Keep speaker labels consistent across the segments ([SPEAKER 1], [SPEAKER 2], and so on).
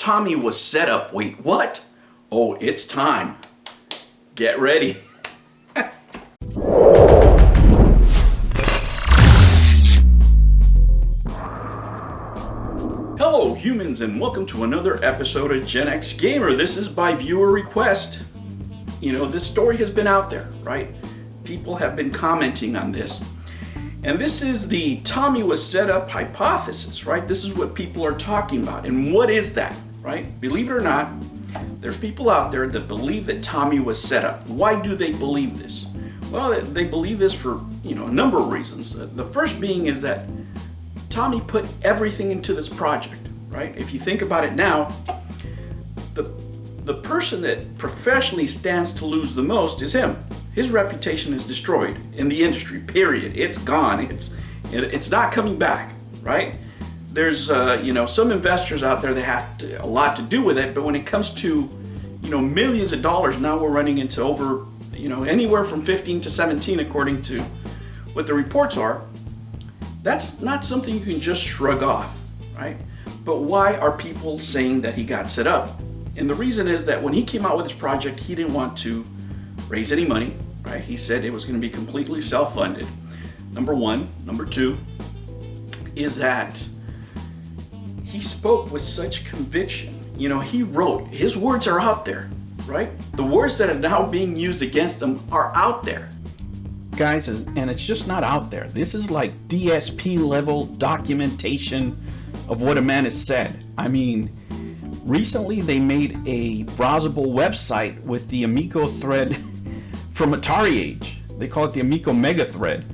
[SPEAKER 1] Tommy was set up. Wait, what? Oh, it's time. Get ready. Hello humans, and welcome to another episode of Gen X Gamer. This is by viewer request. You know, this story has been out there, right? People have been commenting on this. And this is the Tommy was set up hypothesis, right? This is what people are talking about. And what is that, right? Believe it or not, there's people out there that believe that Tommy was set up. Why do they believe this? Well, they believe this for, a number of reasons. The first being is that Tommy put everything into this project, right? If you think about it now, the person that professionally stands to lose the most is him. His reputation is destroyed in the industry, period. It's gone. It's not coming back, right? There's, some investors out there that have a lot to do with it, but when it comes to, millions of dollars, now we're running into over, anywhere from 15 to 17, according to what the reports are. That's not something you can just shrug off, right? But why are people saying that he got set up? And the reason is that when he came out with his project, he didn't want to raise any money, right? He said it was going to be completely self-funded. Number one. Number two is that he spoke with such conviction. He wrote, his words are out there, right? The words that are now being used against him are out there. Guys, and it's just not out there. This is like DSP level documentation of what a man has said. I mean, recently they made a browsable website with the Amico thread from Atari Age. They call it the Amico Mega Thread.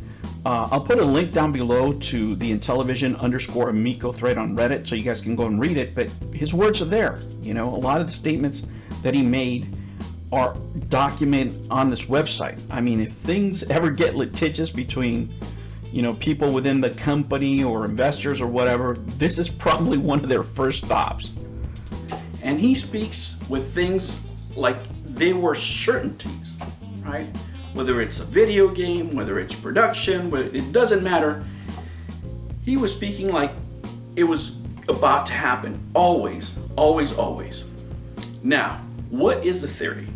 [SPEAKER 1] I'll put a link down below to the Intellivision_Amico thread on Reddit so you guys can go and read it, but his words are there. A lot of the statements that he made are documented on this website. I mean, if things ever get litigious between, people within the company or investors or whatever, this is probably one of their first stops. And he speaks with things like they were certainties, right? Whether it's a video game, whether it's production, it doesn't matter. He was speaking like it was about to happen. Always, always, always. Now, what is the theory?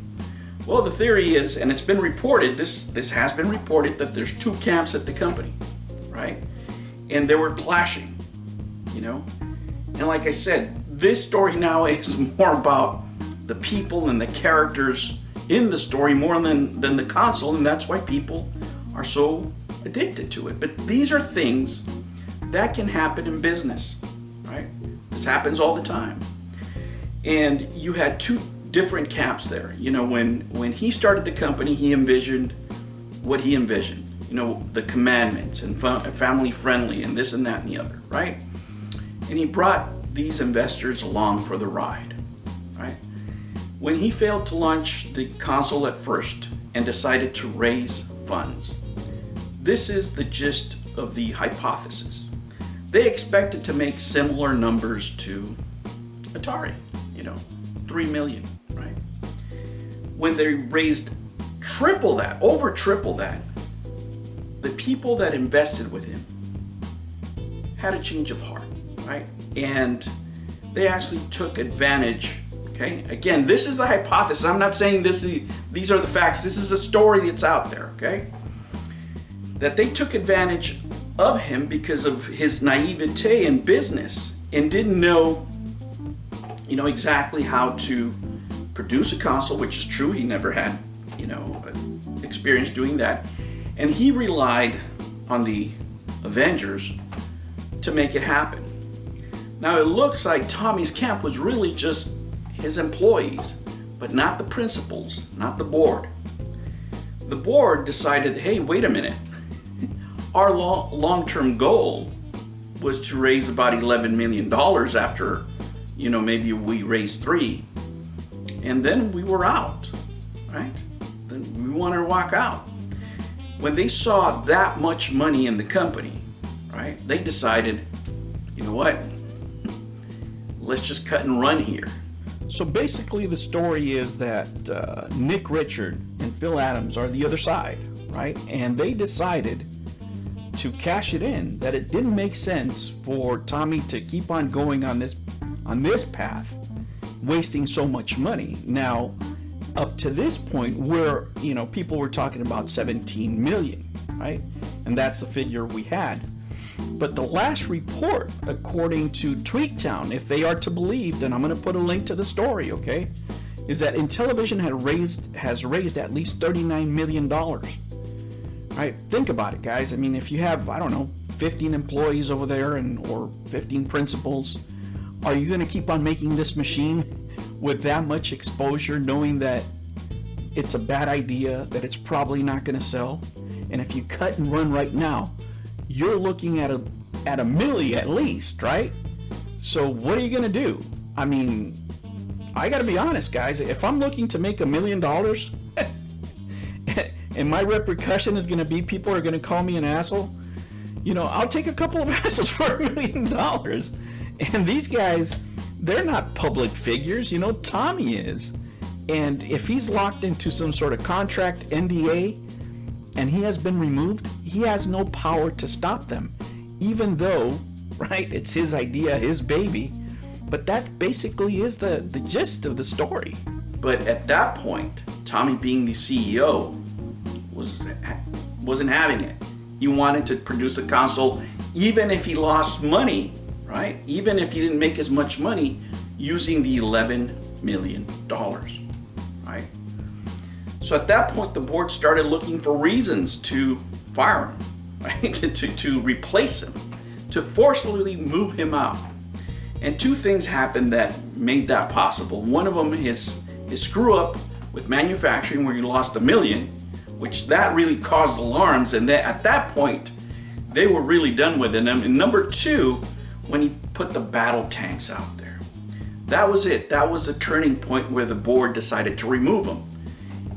[SPEAKER 1] Well, the theory is, and it's been reported, this has been reported, that there's two camps at the company, right? And they were clashing, And like I said, this story now is more about the people and the characters in the story more than the console, and that's why people are so addicted to it. But these are things that can happen in business, right? This happens all the time. And you had two different camps there. When he started the company, he envisioned what he envisioned. The commandments and family friendly and this and that and the other, right? And he brought these investors along for the ride, right? When he failed to launch the console at first and decided to raise funds, this is the gist of the hypothesis. They expected to make similar numbers to Atari, 3 million, right? When they raised over triple that, the people that invested with him had a change of heart, right? And they actually took advantage. Okay, again, this is the hypothesis. I'm not saying these are the facts. This is a story that's out there, okay? That they took advantage of him because of his naivete in business and didn't know, exactly how to produce a console, which is true. He never had, experience doing that. And he relied on the Avengers to make it happen. Now, it looks like Tommy's camp was really just his employees, but not the principals, not the board. The board decided, hey, wait a minute. Our long-term goal was to raise about $11 million after, maybe we raised 3. And then we were out, right? Then we wanted to walk out. When they saw that much money in the company, right, they decided, you know what? Let's just cut and run here. So basically the story is that Nick Richard and Phil Adams are the other side, right? And they decided to cash it in, that it didn't make sense for Tommy to keep on going on this path wasting so much money. Now, up to this point, where people were talking about 17 million, right? And that's the figure we had. But the last report, according to Tweaktown, if they are to believe, then I'm going to put a link to the story, okay, is that Intellivision has raised at least $39 million. Right? Think about it, guys. I mean, if you have, 15 employees over there or 15 principals, are you going to keep on making this machine with that much exposure, knowing that it's a bad idea, that it's probably not going to sell? And if you cut and run right now, you're looking at a milli at least, right? So what are you going to do? I mean, I got to be honest, guys. If I'm looking to make $1 million, and my repercussion is going to be people are going to call me an asshole, I'll take a couple of assholes for $1 million. And these guys, they're not public figures. Tommy is. And if he's locked into some sort of contract, NDA, and he has been removed, he has no power to stop them. Even though, right, it's his idea, his baby. But that basically is the gist of the story. But at that point, Tommy, being the CEO, wasn't having it. He wanted to produce a console even if he lost money, right? Even if he didn't make as much money using the $11 million, right? So at that point, the board started looking for reasons to fire him, right? to replace him, to forcibly move him out. And two things happened that made that possible. One of them is his screw up with manufacturing, where he lost $1 million, which that really caused alarms. And at that point, they were really done with it. And number two, when he put the battle tanks out there. That was it. That was a turning point where the board decided to remove him.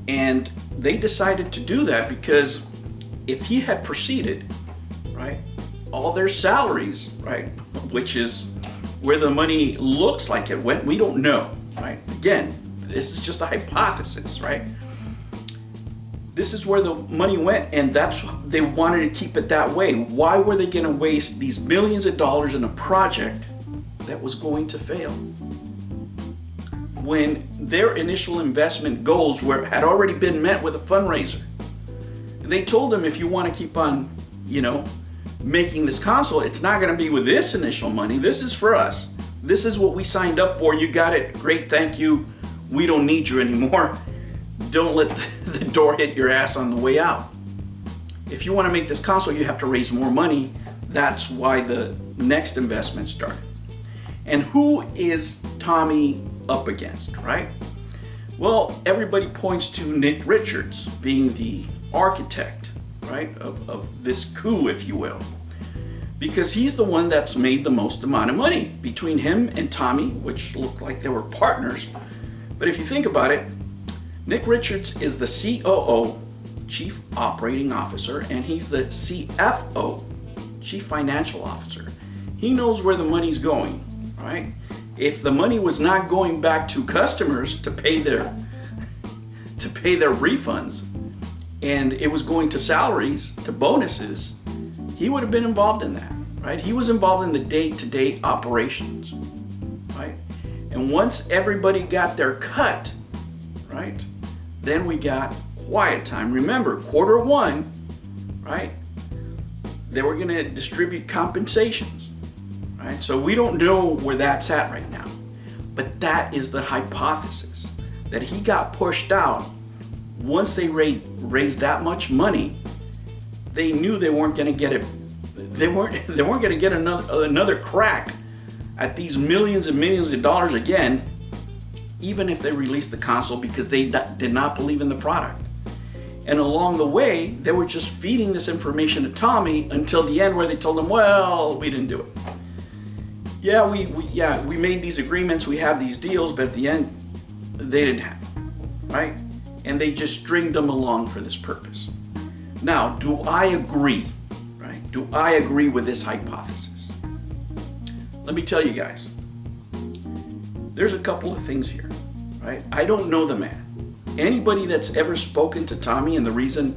[SPEAKER 1] And they decided to do that because if he had proceeded, right, all their salaries, right, which is where the money looks like it went, we don't know, right? Again, this is just a hypothesis, right? This is where the money went, and that's they wanted to keep it that way. Why were they going to waste these millions of dollars in a project that was going to fail? When their initial investment goals had already been met with a fundraiser. They told them, if you want to keep on, making this console, it's not going to be with this initial money. This is for us. This is what we signed up for. You got it. Great. Thank you. We don't need you anymore. Don't let the door hit your ass on the way out. If you want to make this console, you have to raise more money. That's why the next investment started. And who is Tommy up against, right? Well, everybody points to Nick Richards being the architect, right, of this coup, if you will, because he's the one that's made the most amount of money between him and Tommy, which looked like they were partners. But if you think about it, Nick Richards is the COO, Chief Operating Officer, and he's the CFO, Chief Financial Officer. He knows where the money's going, right? If the money was not going back to customers to pay their refunds, and it was going to salaries, to bonuses, he would have been involved in that, right? He was involved in the day-to-day operations, right? And once everybody got their cut, right, then we got quiet time. Remember, quarter one, right, they were going to distribute compensations, right? So we don't know where that's at right now. But that is the hypothesis, that he got pushed out. Once they raised that much money, they knew they weren't going to get it. They weren't going to get another crack at these millions and millions of dollars again, even if they released the console, because they did not believe in the product. And along the way, they were just feeding this information to Tommy until the end, where they told him, "Well, we didn't do it. Yeah, we made these agreements, we have these deals, but at the end, they didn't have it," right? And they just stringed them along for this purpose. Now, do I agree, right? Do I agree with this hypothesis? Let me tell you guys, there's a couple of things here, right? I don't know the man. Anybody that's ever spoken to Tommy, and the reason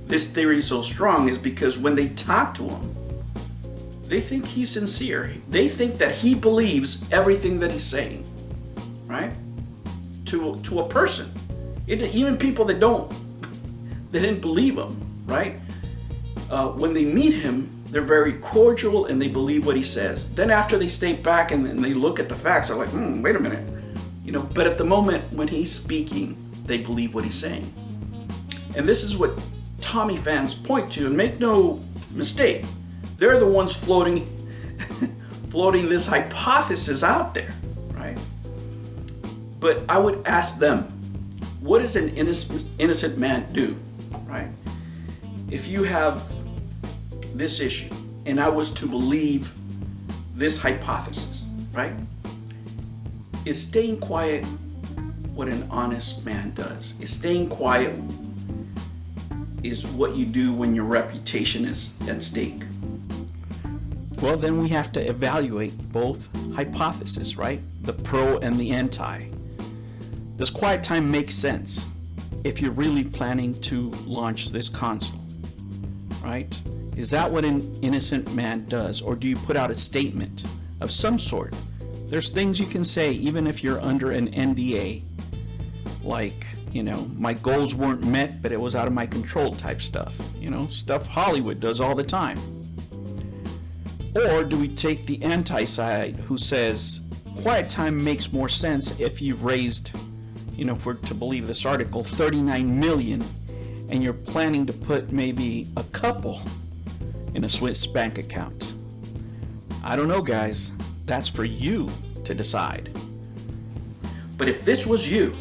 [SPEAKER 1] this theory is so strong is because when they talk to him, they think he's sincere. They think that he believes everything that he's saying, right? to a person. Even people that didn't believe him, right? When they meet him, they're very cordial and they believe what he says. Then after they stay back and they look at the facts, they're like, wait a minute. But at the moment when he's speaking, they believe what he's saying. And this is what Tommy fans point to, and make no mistake, they're the ones floating this hypothesis out there, right? But I would ask them, what does an innocent man do, right? If you have this issue and I was to believe this hypothesis, right? Is staying quiet what an honest man does? Is staying quiet is what you do when your reputation is at stake?
[SPEAKER 2] Well, then we have to evaluate both hypotheses, right? The pro and the anti. Does quiet time make sense if you're really planning to launch this console, right? Is that what an innocent man does? Or do you put out a statement of some sort? There's things you can say even if you're under an NDA, like, my goals weren't met, but it was out of my control type stuff. Stuff Hollywood does all the time. Or do we take the anti-side who says quiet time makes more sense if you've raised, if we're to believe this article, 39 million, and you're planning to put maybe a couple in a Swiss bank account? I don't know, guys. That's for you to decide.
[SPEAKER 1] But if this was you,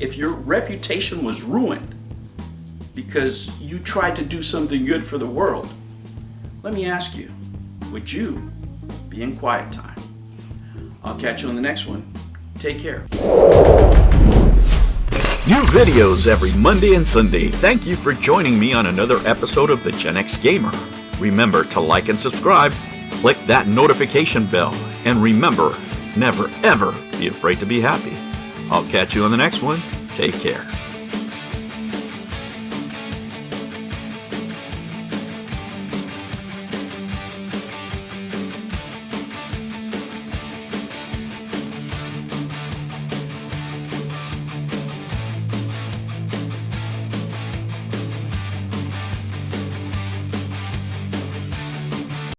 [SPEAKER 1] if your reputation was ruined because you tried to do something good for the world, let me ask you, would you be in quiet time? I'll catch you on the next one. Take care.
[SPEAKER 3] New videos every Monday and Sunday. Thank you for joining me on another episode of the Gen X Gamer. Remember to like and subscribe, click that notification bell, and remember, never ever be afraid to be happy. I'll catch you on the next one. Take care.